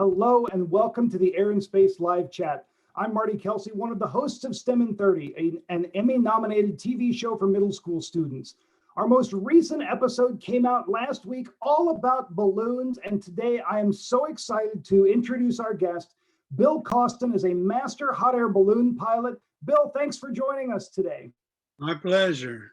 Hello and welcome to the Air and Space Live Chat. I'm Marty Kelsey, one of the hosts of STEM in 30, an Emmy-nominated TV show for middle school students. Our most recent episode came out last week all about balloons, and today I am so excited to introduce our guest. Bill Costen is a master hot air balloon pilot. Bill, thanks for joining us today. My pleasure.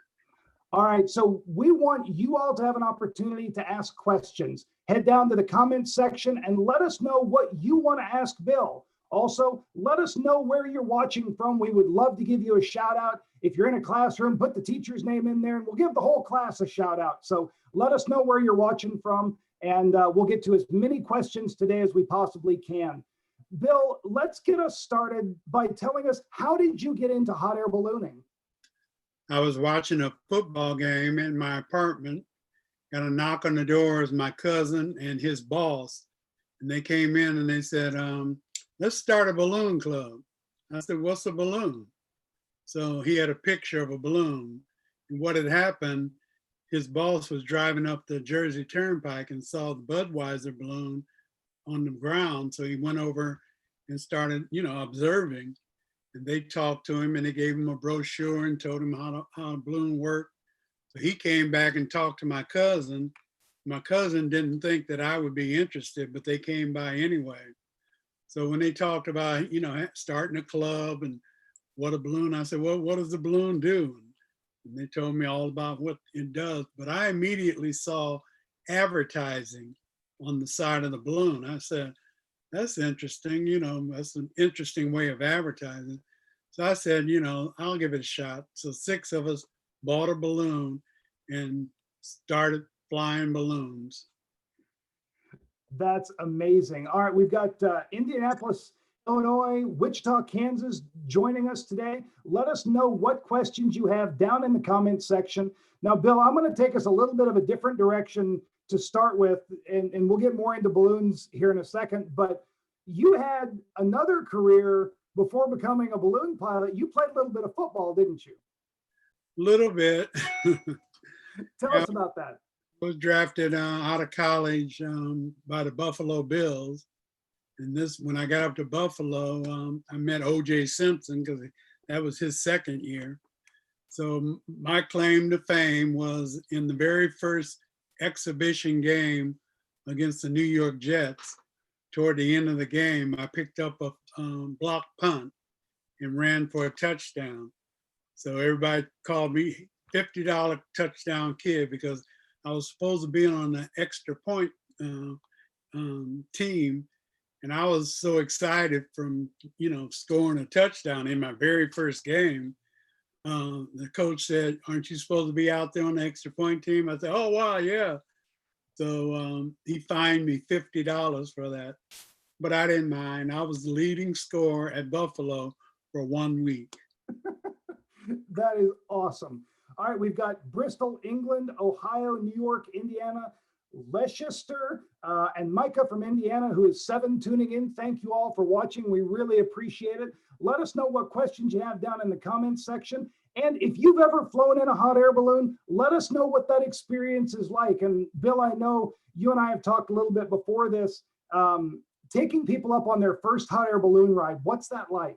All right, so we want you all to have an opportunity to ask questions. Head down to the comments section and let us know what you want to ask Bill. Also, let us know where you're watching from. We would love to give you a shout out. If you're in a classroom, put the teacher's name in there and we'll give the whole class a shout out. So let us know where you're watching from, and we'll get to as many questions today as we possibly can. Bill, let's get us started by telling us, how did you get into hot air ballooning? I was watching a football game in my apartment. Got a knock on the door. It was my cousin and his boss. And they came in and they said, let's start a balloon club. I said, what's a balloon? So he had a picture of a balloon. And what had happened, his boss was driving up the Jersey Turnpike and saw the Budweiser balloon on the ground. So he went over and started, observing. And they talked to him and they gave him a brochure and told him how a balloon worked. So he came back and talked to my cousin. My cousin didn't think that I would be interested, but they came by anyway. So when they talked about, starting a club and what a balloon, I said, well, what does the balloon do? And they told me all about what it does. But I immediately saw advertising on the side of the balloon. I said, that's interesting, that's an interesting way of advertising. So I said, I'll give it a shot. So 6 of us bought a balloon and started flying balloons. That's amazing. All right, we've got Indianapolis, Illinois, Wichita, Kansas joining us today. Let us know what questions you have down in the comments section. Now, Bill, I'm going to take us a little bit of a different direction to start with, and we'll get more into balloons here in a second, but you had another career before becoming a balloon pilot. You played a little bit of football, didn't you? Little bit. Tell us about that. I was drafted out of college by the Buffalo Bills. And when I got up to Buffalo, I met O.J. Simpson because that was his second year. So my claim to fame was in the very first exhibition game against the New York Jets. Toward the end of the game, I picked up a block punt and ran for a touchdown. So everybody called me $50 touchdown kid because I was supposed to be on the extra point team. And I was so excited from, scoring a touchdown in my very first game. The coach said, aren't you supposed to be out there on the extra point team? I said, oh, wow, yeah. So he fined me $50 for that, but I didn't mind. I was the leading scorer at Buffalo for 1 week. That is awesome. All right, we've got Bristol, England, Ohio, New York, Indiana, Leicester, and Micah from Indiana, who is 7, tuning in. Thank you all for watching. We really appreciate it. Let us know what questions you have down in the comments section. And if you've ever flown in a hot air balloon, let us know what that experience is like. And Bill, I know you and I have talked a little bit before this, taking people up on their first hot air balloon ride. What's that like?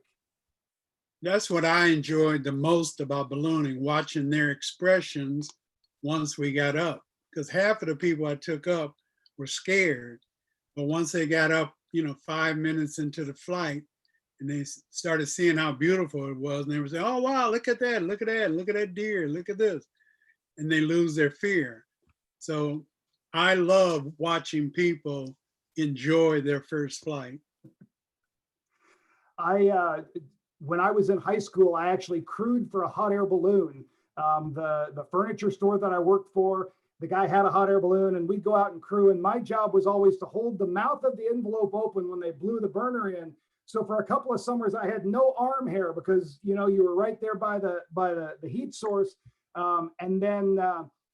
That's what I enjoyed the most about ballooning, watching their expressions once we got up. Because half of the people I took up were scared. But once they got up, 5 minutes into the flight, and they started seeing how beautiful it was, and they would say, oh, wow, look at that, look at that, look at that deer, look at this. And they lose their fear. So I love watching people enjoy their first flight. When I was in high school, I actually crewed for a hot air balloon. The furniture store that I worked for, the guy had a hot air balloon and we'd go out and crew. And my job was always to hold the mouth of the envelope open when they blew the burner in. So for a couple of summers, I had no arm hair because, you were right there by the heat source. And then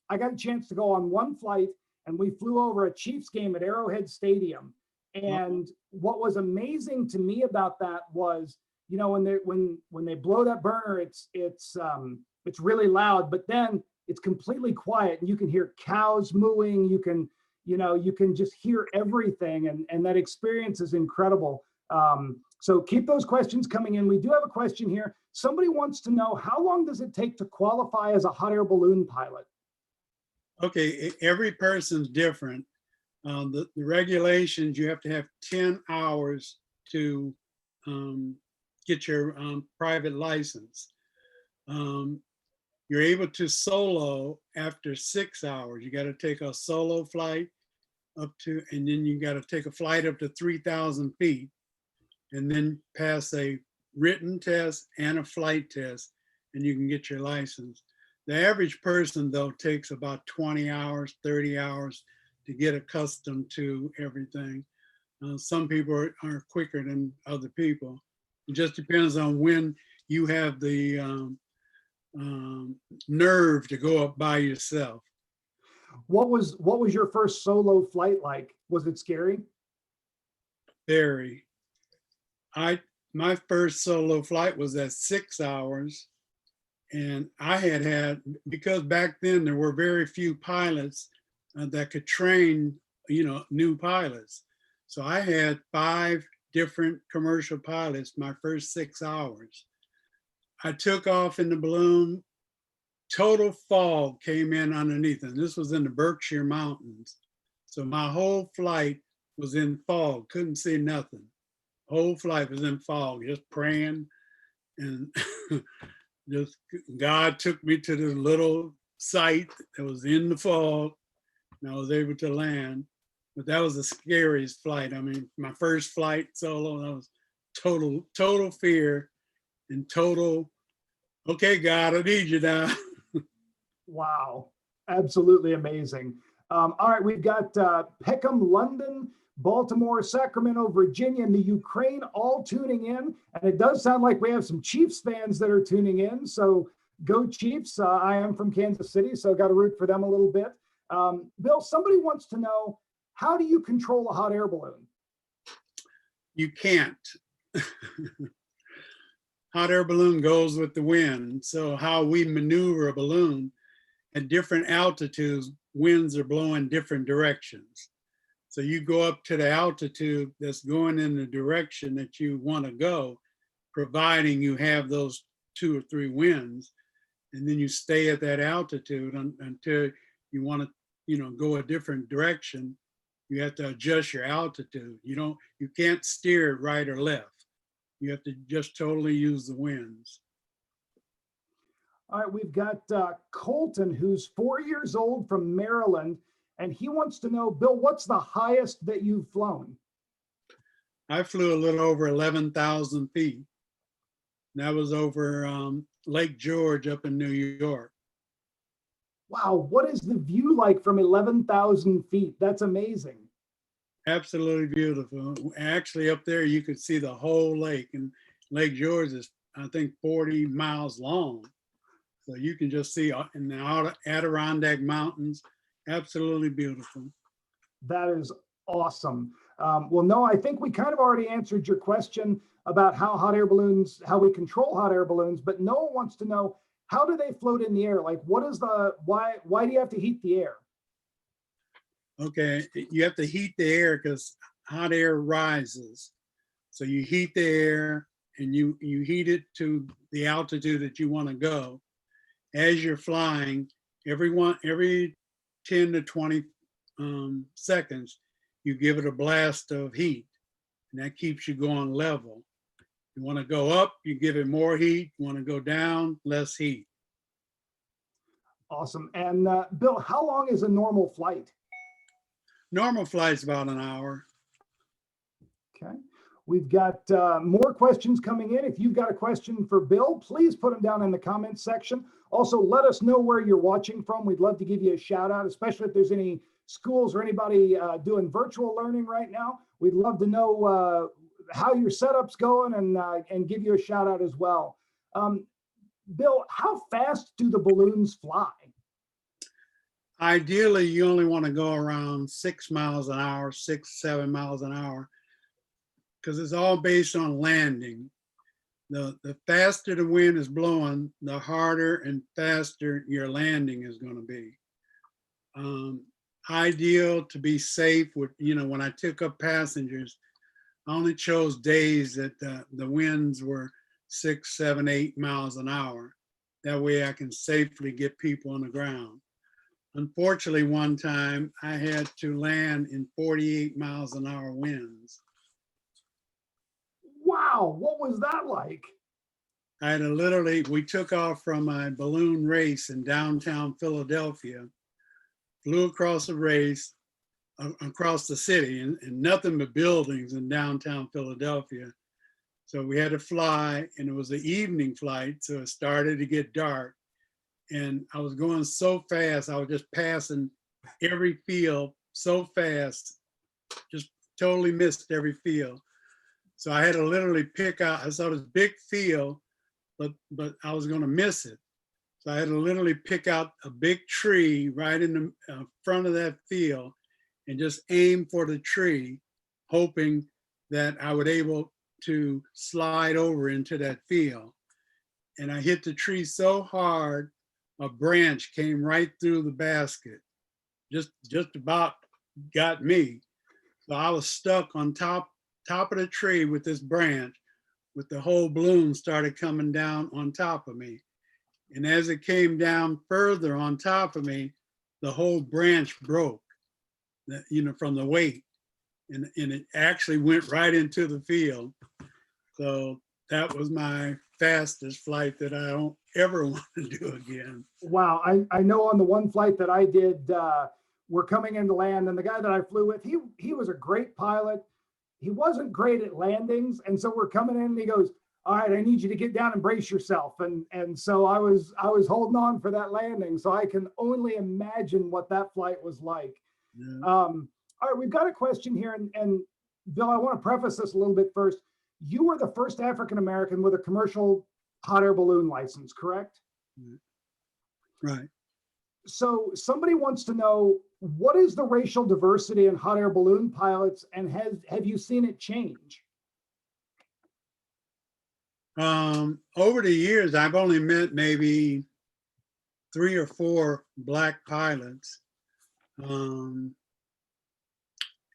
I got a chance to go on one flight and we flew over a Chiefs game at Arrowhead Stadium. And what was amazing to me about that was, when they blow that burner, it's really loud, but then it's completely quiet and you can hear cows mooing. You can you can just hear everything, and that experience is incredible. So keep those questions coming in. We do have a question here. Somebody wants to know, how long does it take to qualify as a hot air balloon pilot? Okay, every person's different. The regulations, you have to have 10 hours to get your private license. You're able to solo after 6 hours. You got to take a solo flight up to, and then you got to take a flight up to 3,000 feet, and then pass a written test and a flight test, and you can get your license. The average person, though, takes about 20 hours, 30 hours to get accustomed to everything. Some people are quicker than other people. It just depends on when you have the nerve to go up by yourself. What was your first solo flight like? Was it scary? Very. My first solo flight was at 6 hours, and I had, because back then there were very few pilots that could train, new pilots. So I had 5 different commercial pilots my first 6 hours. I took off in the balloon. Total fog came in underneath, and this was in the Berkshire Mountains. So my whole flight was in fog, couldn't see nothing. Whole flight was in fog, just praying, and just God took me to this little site that was in the fog, and I was able to land. But that was the scariest flight. I mean, my first flight solo, that was total fear and total, okay, God, I need you now. Wow, absolutely amazing. All right, we've got Peckham, London, Baltimore, Sacramento, Virginia, and the Ukraine all tuning in. And it does sound like we have some Chiefs fans that are tuning in. So go Chiefs. I am from Kansas City, so got to root for them a little bit. Bill, somebody wants to know, how do you control a hot air balloon? You can't. Hot air balloon goes with the wind. So how we maneuver a balloon at different altitudes, winds are blowing different directions. So you go up to the altitude that's going in the direction that you want to go, providing you have those 2 or 3 winds, and then you stay at that altitude until you want to, go a different direction. You have to adjust your altitude. You can't steer it right or left. You have to just totally use the winds. All right, we've got Colton, who's 4 years old from Maryland, and he wants to know, Bill, what's the highest that you've flown? I flew a little over 11,000 feet. That was over Lake George up in New York. Wow, what is the view like from 11,000 feet? That's amazing. Absolutely beautiful. Actually, up there, you could see the whole lake, and Lake George is, I think, 40 miles long. So you can just see in the Adirondack Mountains. Absolutely beautiful. That is awesome. Well, no, I think we kind of already answered your question about how we control hot air balloons, but Noah wants to know, how do they float in the air? Like, why do you have to heat the air? Okay, you have to heat the air because hot air rises. So you heat the air and you heat it to the altitude that you want to go. As you're flying, every 10 to 20 seconds, you give it a blast of heat, and that keeps you going level. You want to go up, you give it more heat. You want to go down, less heat. Awesome. And Bill, how long is a normal flight? Normal flight's about an hour. Okay. We've got more questions coming in. If you've got a question for Bill, please put them down in the comments section. Also, let us know where you're watching from. We'd love to give you a shout out, especially if there's any schools or anybody doing virtual learning right now. We'd love to know how your setup's going and give you a shout out as well. Bill, how fast do the balloons fly? Ideally, you only want to go around 6 miles an hour, 7 miles an hour, because it's all based on landing. The faster the wind is blowing, the harder and faster your landing is going to be. ideal to be safe with, when I took up passengers, I only chose days that the winds were 6, 7, 8 miles an hour. That way I can safely get people on the ground. Unfortunately, one time I had to land in 48 miles an hour winds. Wow, what was that like? I had to literally, we took off from a balloon race in downtown Philadelphia, flew across the race, across the city, and nothing but buildings in downtown Philadelphia. So we had to fly, and it was an evening flight, so it started to get dark. And I was going so fast, I was just passing every field so fast, just totally missed every field. So I had to literally pick out, I saw this big field, but I was gonna miss it. So I had to literally pick out a big tree right in the front of that field and just aim for the tree, hoping that I would able to slide over into that field. And I hit the tree so hard, a branch came right through the basket, just about got me. So I was stuck on top of the tree with this branch, with the whole balloon started coming down on top of me. And as it came down further on top of me, the whole branch broke, from the weight. And it actually went right into the field. So that was my fastest flight that I don't ever want to do again. Wow, I know on the one flight that I did, we're coming into land, and the guy that I flew with, he was a great pilot. He wasn't great at landings, and so we're coming in, and he goes, "All right, I need you to get down and brace yourself." And so I was holding on for that landing. So I can only imagine what that flight was like. Yeah. All right, we've got a question here, and Bill, I want to preface this a little bit first. You were the first African American with a commercial hot air balloon license, correct? Right. So somebody wants to know, what is the racial diversity in hot air balloon pilots, and have you seen it change? Over the years, I've only met maybe 3 or 4 Black pilots.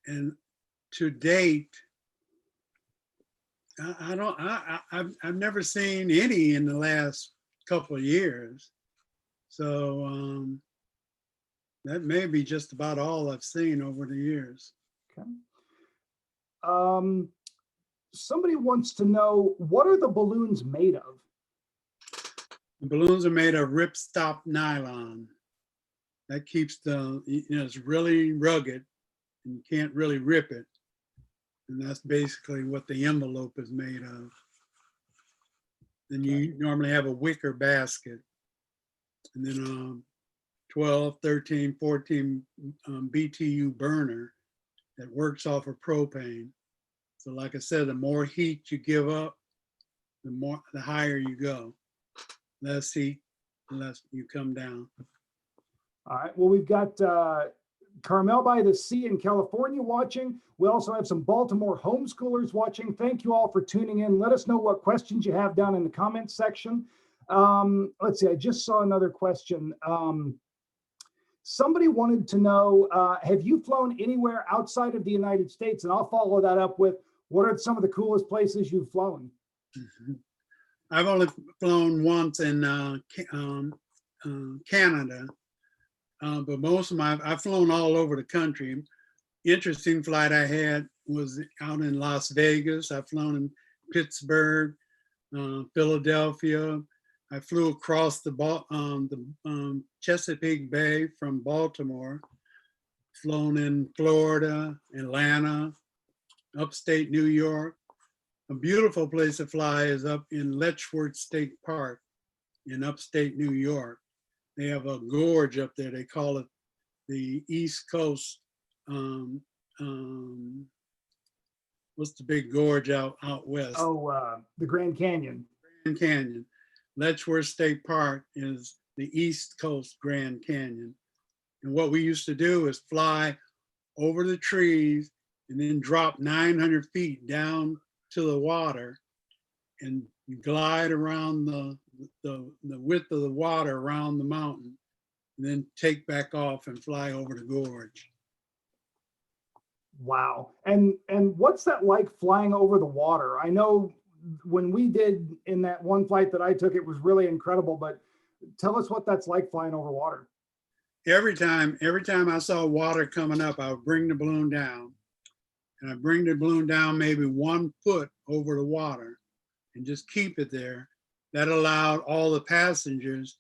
And to date, I've never seen any in the last couple of years. So that may be just about all I've seen over the years. Okay. Somebody wants to know, what are the balloons made of? The balloons are made of ripstop nylon. That keeps it's really rugged and you can't really rip it. And that's basically what the envelope is made of. Then you normally have a wicker basket, and then 12, 13, 14 BTU burner that works off of propane. So like I said, the more heat you give up, the higher you go. Less heat, the less you come down. All right, well, we've got Carmel by the Sea in California watching. We also have some Baltimore homeschoolers watching. Thank you all for tuning in. Let us know what questions you have down in the comments section. Let's see, I just saw another question. Somebody wanted to know, have you flown anywhere outside of the United States? And I'll follow that up with, what are some of the coolest places you've flown? Mm-hmm. I've only flown once in Canada, but most of I've flown all over the country. Interesting flight I had was out in Las Vegas. I've flown in Pittsburgh, Philadelphia. I flew across the Chesapeake Bay from Baltimore, flown in Florida, Atlanta, upstate New York. A beautiful place to fly is up in Letchworth State Park in upstate New York. They have a gorge up there. They call it the East Coast. What's the big gorge out west? Oh, the Grand Canyon. Grand Canyon. Letchworth State Park is the East Coast Grand Canyon. And what we used to do is fly over the trees and then drop 900 feet down to the water and glide around the width of the water around the mountain and then take back off and fly over the gorge. Wow. And what's that like flying over the water? I know when we did in that one flight that I took, it was really incredible, but tell us what that's like flying over water. Every time I saw water coming up, I would bring the balloon down, and I bring the balloon down maybe 1 foot over the water and just keep it there. That allowed all the passengers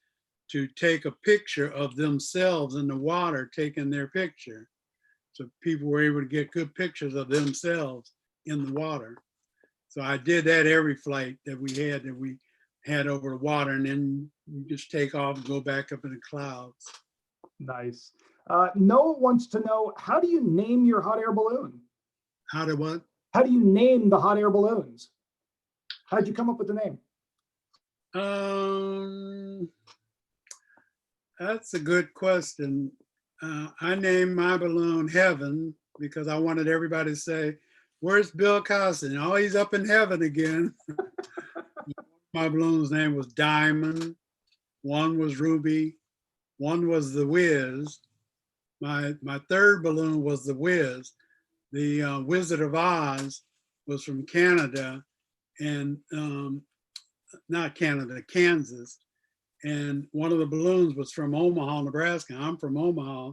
to take a picture of themselves in the water, taking their picture. So people were able to get good pictures of themselves in the water. So I did that every flight that we had over the water, and then you just take off and go back up in the clouds. Nice. Noah wants to know, how do you name your hot air balloon? How to what? How do you name the hot air balloons? How'd you come up with the name? That's a good question. I named my balloon Heaven because I wanted everybody to say, "Where's Bill Costen? Oh, he's up in heaven again." My balloon's name was Diamond. One was Ruby. One was the Whiz. My third balloon was the Whiz. The Wizard of Oz was from Canada, and not Canada, Kansas. And one of the balloons was from Omaha, Nebraska. I'm from Omaha,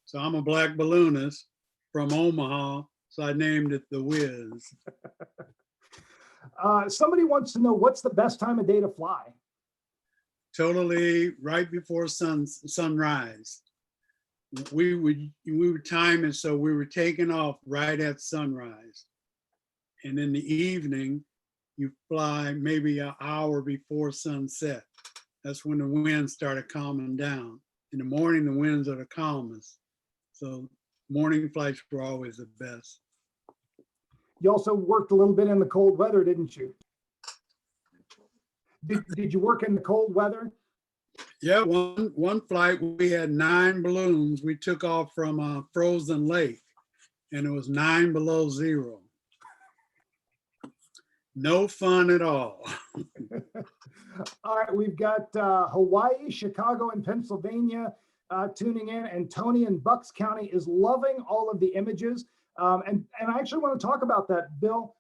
so I'm a black balloonist from Omaha, so I named it the Whiz. Somebody wants to know, what's the best time of day to fly? Totally right before sunrise. We would time it so we were taking off right at sunrise. And in the evening, you fly maybe an hour before sunset. That's when the winds started calming down. In the morning, the winds are the calmest. So morning flights were always the best. You also worked a little bit in the cold weather, didn't you? Did you work in the cold weather? Yeah, one flight, we had 9 balloons. We took off from a frozen lake, and it was 9 below zero. No fun at all. All right, we've got Hawaii, Chicago, and Pennsylvania tuning in, and Tony in Bucks County is loving all of the images. And I actually want to talk about that, Bill.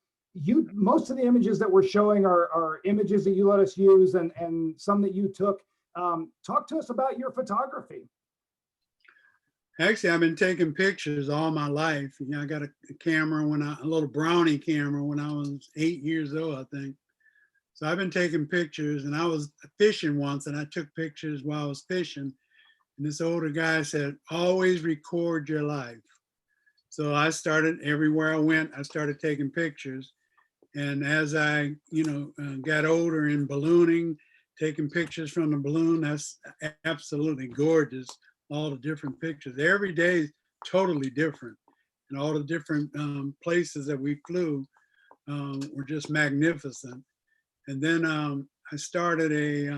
Most of the images that we're showing are images that you let us use, and some that you took. Talk to us about your photography. Actually, I've been taking pictures all my life. You know, I got a camera a little brownie camera when I was 8 years old, I think. So I've been taking pictures, and I was fishing once, and I took pictures while I was fishing. And this older guy said, "Always record your life." So I started, everywhere I went, I started taking pictures. And as I, got older in ballooning, taking pictures from the balloon, that's absolutely gorgeous. All the different pictures. Every day is totally different. And all the different places that we flew were just magnificent. And then I started a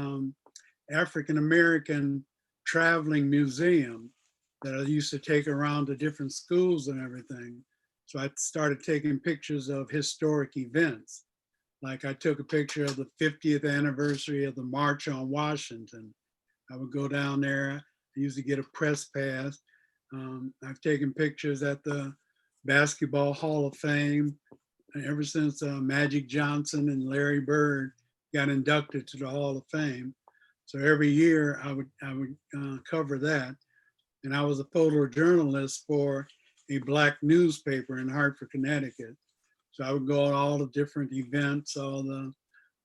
African-American traveling museum that I used to take around to different schools and everything. So I started taking pictures of historic events. Like I took a picture of the 50th anniversary of the March on Washington. I would go down there. I used to get a press pass. I've taken pictures at the Basketball Hall of Fame ever since Magic Johnson and Larry Bird got inducted to the Hall of Fame. So every year I would cover that. And I was a photojournalist for a Black newspaper in Hartford, Connecticut. So I would go to all the different events, all the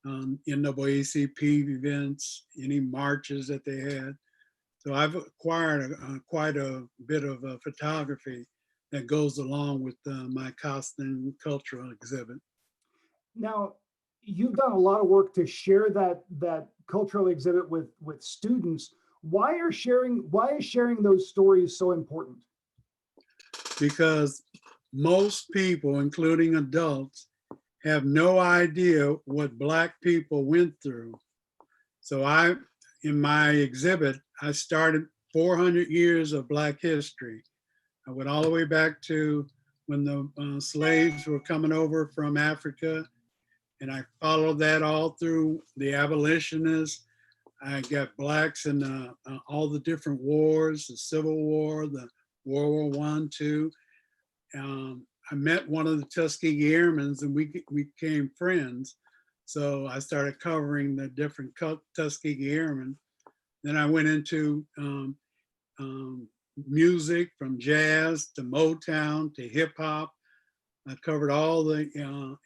NAACP events, any marches that they had. So I've acquired quite a bit of photography that goes along with my Costen cultural exhibit. Now, you've done a lot of work to share that cultural exhibit with students. Why is sharing those stories so important? Because most people, including adults, have no idea what Black people went through. So in my exhibit, I started 400 years of Black history. I went all the way back to when the slaves were coming over from Africa, and I followed that all through the abolitionists, I got blacks in all the different wars, the Civil War, the World War I, II. I met one of the Tuskegee Airmen and we became friends. So I started covering the different Tuskegee Airmen. Then I went into music, from jazz to Motown to hip hop. I covered all the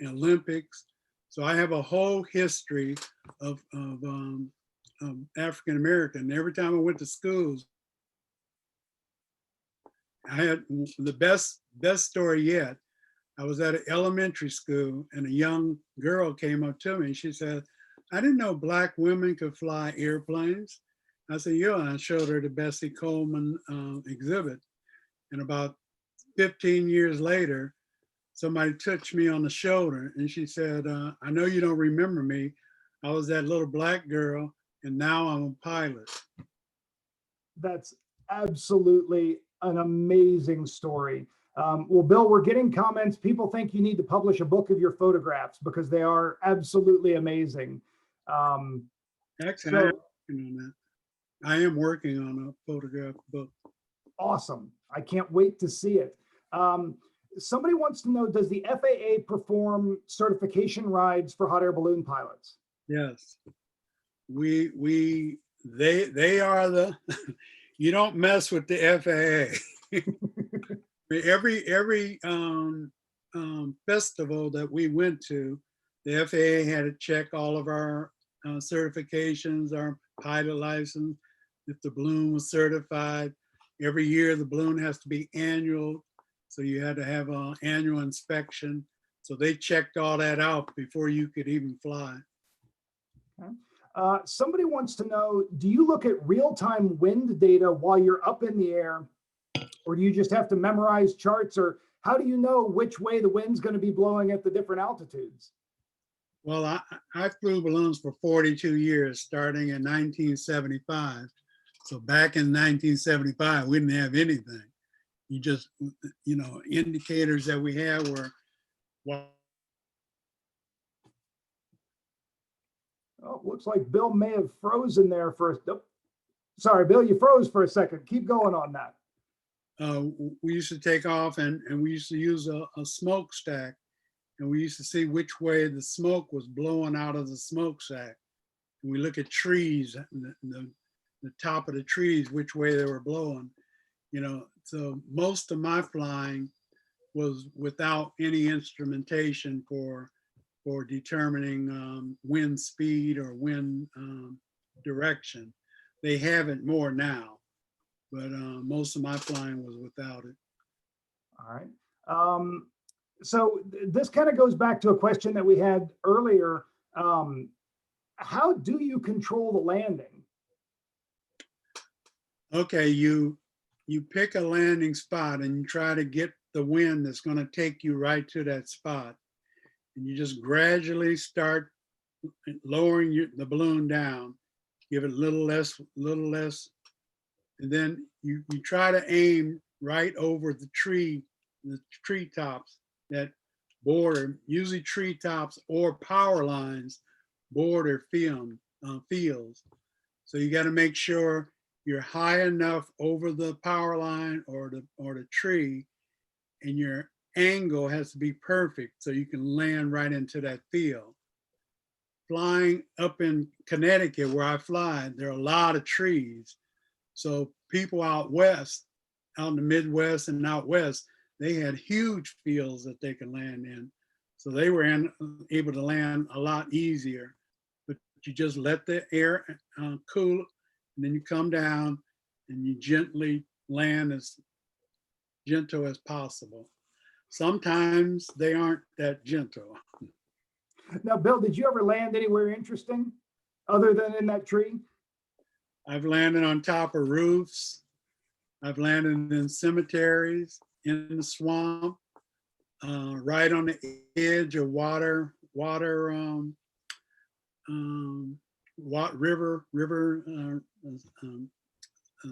Olympics. So I have a whole history of African American. Every time I went to schools, I had the best story yet. I was at an elementary school and a young girl came up to me and she said, "I didn't know Black women could fly airplanes." I said, "Yeah," and I showed her the Bessie Coleman exhibit. And about 15 years later, somebody touched me on the shoulder and she said, "I know you don't remember me. I was that little Black girl and now I'm a pilot." That's absolutely an amazing story. Well, Bill, we're getting comments. People think you need to publish a book of your photographs because they are absolutely amazing. Actually, So I am working on a photograph book. awesome. I can't wait to see it. Somebody wants to know, does the FAA perform certification rides for hot air balloon pilots? Yes, they are the, you don't mess with the FAA. Every festival that we went to, the FAA had to check all of our certifications, our pilot license, if the balloon was certified. Every year the balloon has to be annual, so you had to have an annual inspection. So they checked all that out before you could even fly. Okay. Somebody wants to know, do you look at real-time wind data while you're up in the air, or do you just have to memorize charts, or how do you know which way the wind's going to be blowing at the different altitudes? Well, I flew balloons for 42 years, starting in 1975. So back in 1975, we didn't have anything. You just, indicators that we had were, Oh, looks like Bill may have frozen there for a, sorry, Bill, you froze for a second. Keep going on that. we used to take off and we used to use a smokestack, and we used to see which way the smoke was blowing out of the smokestack. And we look at trees, the top of the trees, which way they were blowing. So most of my flying was without any instrumentation for determining wind speed or wind direction. They have it more now, but most of my flying was without it. All right. So this kind of goes back to a question that we had earlier. How do you control the landing? Okay, you pick a landing spot and you try to get the wind that's going to take you right to that spot. And you just gradually start lowering the balloon down, give it a little less, and then you try to aim right over the treetops that border, usually treetops or power lines border fields. So you got to make sure you're high enough over the power line or the tree, and your angle has to be perfect so you can land right into that field. Flying up in Connecticut, where I fly, there are a lot of trees. So people out west, out in the Midwest and out west, they had huge fields that they could land in. So they were able to land a lot easier. But you just let the air cool, and then you come down and you gently land as gentle as possible. Sometimes they aren't that gentle. Now, Bill, did you ever land anywhere interesting other than in that tree? I've landed on top of roofs. I've landed in cemeteries, in the swamp, right on the edge of river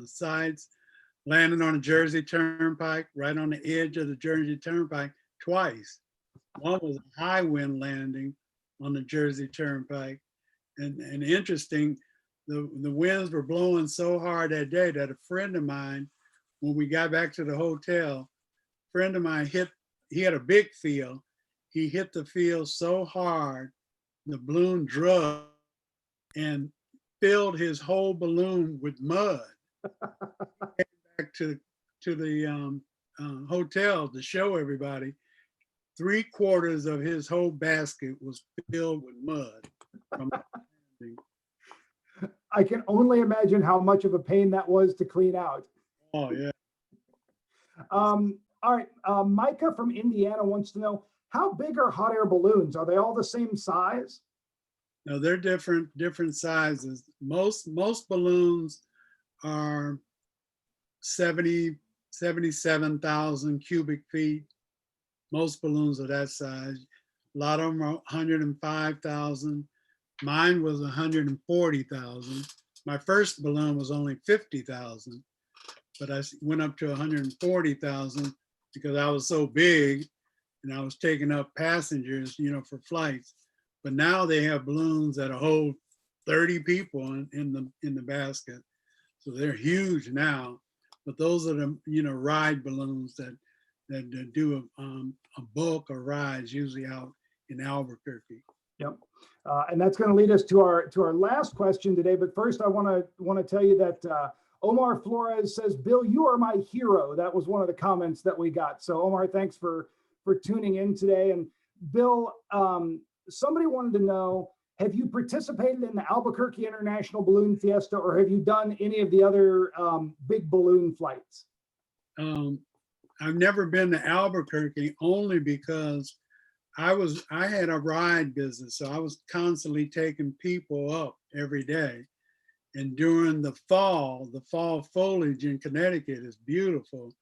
sides. Landed on a Jersey Turnpike, right on the edge of the Jersey Turnpike twice. One was a high wind landing on the Jersey Turnpike. And interesting, the winds were blowing so hard that day that a friend of mine, when we got back to the hotel, friend of mine he had a big field. He hit the field so hard, the balloon drugged and filled his whole balloon with mud. Back to the hotel to show everybody, 3/4 of his whole basket was filled with mud. I can only imagine how much of a pain that was to clean out. Oh yeah. All right, Micah from Indiana wants to know, how big are hot air balloons? Are they all the same size? No, they're different sizes. Most balloons are 77,000 cubic feet. Most balloons are that size. A lot of them are 105,000. Mine was 140,000. My first balloon was only 50,000, but I went up to 140,000 because I was so big and I was taking up passengers, for flights. But now they have balloons that hold 30 people in the basket. So they're huge now. But those are the ride balloons that do a bulk of rides, usually out in Albuquerque. Yep. And that's going to lead us to our last question today. But first, I want to tell you that Omar Flores says, "Bill, you are my hero." That was one of the comments that we got. So Omar, thanks for tuning in today. And Bill, somebody wanted to know, have you participated in the Albuquerque International Balloon Fiesta, or have you done any of the other big balloon flights? I've never been to Albuquerque, only because I had a ride business, so I was constantly taking people up every day. And during the fall foliage in Connecticut is beautiful.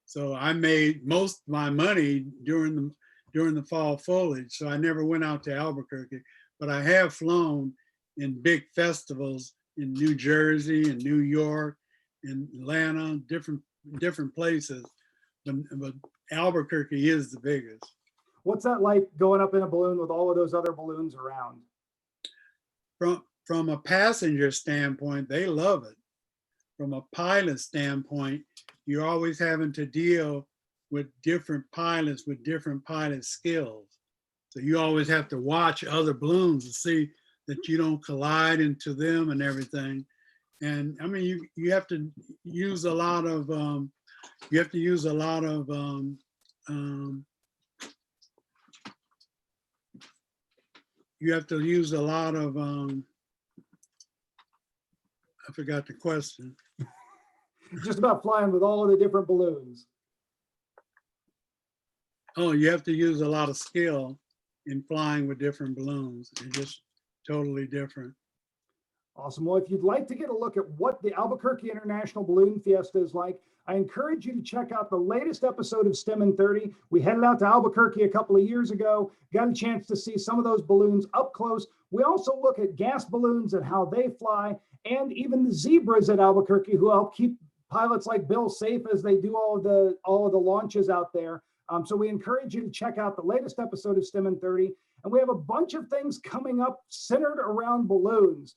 So I made most of my money during the fall foliage. So I never went out to Albuquerque, but I have flown in big festivals in New Jersey and New York and Atlanta, different places. But Albuquerque is the biggest. What's that like, going up in a balloon with all of those other balloons around? From a passenger standpoint, they love it. From a pilot standpoint, you're always having to deal with different pilots with different pilot skills. So you always have to watch other balloons to see that you don't collide into them and everything. And I mean, you have to use a lot of I forgot the question. Just about flying with all of the different balloons. Oh, you have to use a lot of skill in flying with different balloons. They're just totally different. Awesome. Well, if you'd like to get a look at what the Albuquerque International Balloon Fiesta is like, I encourage you to check out the latest episode of STEM in 30. We headed out to Albuquerque a couple of years ago, got a chance to see some of those balloons up close. We also look at gas balloons and how they fly, and even the zebras at Albuquerque, who help keep pilots like Bill safe as they do all of the launches out there. So we encourage you to check out the latest episode of STEM in 30. And we have a bunch of things coming up centered around balloons.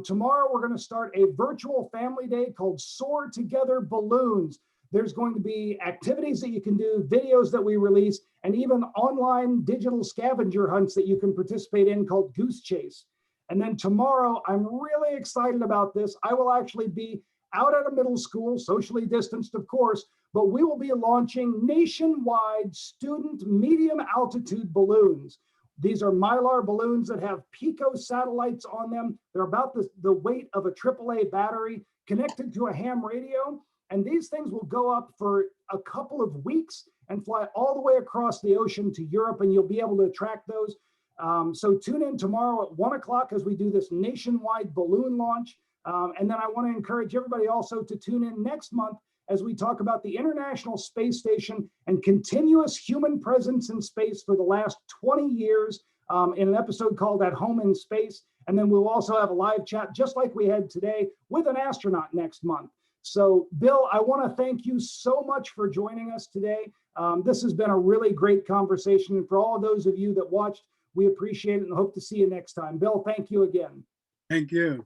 Tomorrow, we're going to start a virtual family day called Soar Together Balloons. There's going to be activities that you can do, videos that we release, and even online digital scavenger hunts that you can participate in called Goose Chase. And then tomorrow, I'm really excited about this. I will actually be out at a middle school, socially distanced, of course, but we will be launching nationwide student medium altitude balloons. These are Mylar balloons that have Pico satellites on them. They're about the weight of a AAA battery connected to a ham radio. And these things will go up for a couple of weeks and fly all the way across the ocean to Europe, and you'll be able to track those. So tune in tomorrow at 1 o'clock as we do this nationwide balloon launch. And then I want to encourage everybody also to tune in next month as we talk about the International Space Station and continuous human presence in space for the last 20 years in an episode called At Home in Space. And then we'll also have a live chat just like we had today with an astronaut next month. So Bill, I want to thank you so much for joining us today. This has been a really great conversation. And for all of those of you that watched, we appreciate it and hope to see you next time. Bill, thank you again. Thank you.